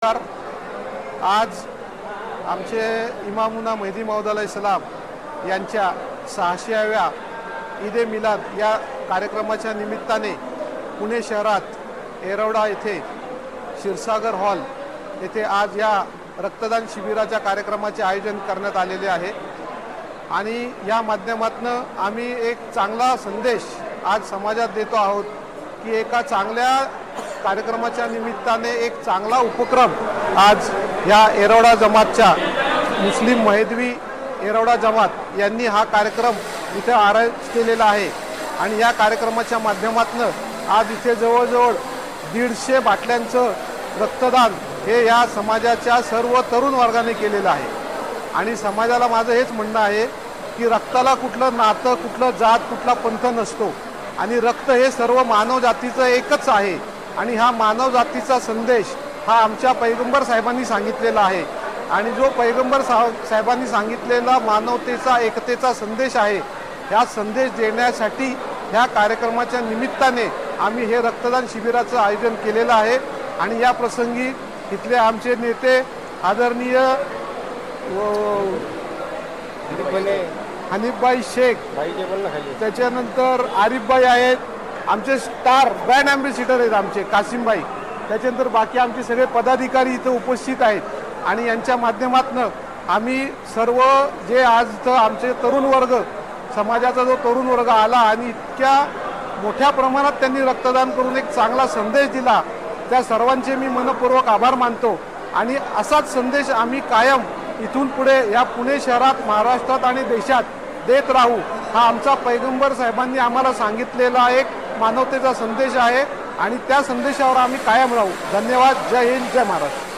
आज आमचे इमामुना मेहदी मौद सलाम यांच्या 600व्या ईद-ए मिलाद या कार्यक्रमाच्या निमित्ताने पुणे शहरात येरवडा येथे क्षीरसागर हॉल येथे आज या रक्तदान शिबिराच्या कार्यक्रमाचे आयोजन करण्यात आलेले आहे आणि या माध्यमातून आम्ही एक चांगला संदेश आज समाजात देतो आहोत की एका चांगल्या कार्यक्रमाच्या निमित्ताने एक चांगला उपक्रम आज या येरवडा जमातच्या मुस्लिम मेहदवी येरवडा जमात यांनी हा कार्यक्रम इथे आयोजित केलेला आहे आणि या कार्यक्रमाच्या माध्यमातून आज इथे जवळजवळ 150 बाटल्यांचं रक्तदान हे या समाजाच्या सर्व तरुण वर्गाने केलेलं आहे आणि समाजाला माझं हेच म्हणणं आहे की रक्ताला कुठलं नातं, कुठलं जात, कुठला पंथ नसतो आणि रक्त हे सर्व मानव जातीचं एकच आहे आणि हा मानव जातीचा संदेश हा आमच्या पैगंबर साहेबांनी सांगितलेला आहे आणि जो पैगंबर साहेबांनी सांगितलेला मानवतेचा एकतेचा संदेश आहे ह्या संदेश देण्यासाठी ह्या कार्यक्रमाच्या निमित्ताने आम्ही हे रक्तदान शिबिराचं आयोजन केलेलं आहे आणि या प्रसंगी इथले आमचे नेते आदरणीय हनीफभाई शेख, त्याच्यानंतर आरिफभाई आहेत, आमचे स्टार ब्रँड ॲम्बेसिडर आहेत आमचे कासिमभाई, त्याच्यानंतर बाकी आमचे सगळे पदाधिकारी इथं उपस्थित आहेत आणि यांच्या माध्यमातून आम्ही सर्व जे आज इथं आमचे तरुण वर्ग समाजाचा जो तरुण वर्ग आला आणि इतक्या मोठ्या प्रमाणात त्यांनी रक्तदान करून एक चांगला संदेश दिला, त्या सर्वांचे मी मनपूर्वक आभार मानतो आणि असाच संदेश आम्ही कायम इथून पुढे या पुणे शहरात, महाराष्ट्रात आणि देशात देत राहू हा आमचा पैगंबर साहेबांनी आम्हाला सांगितलेला एक मानवतेचा संदेश आहे आणि त्या संदेशावर आम्ही कायम राहू। धन्यवाद। जय हिंद, जय महाराष्ट्र।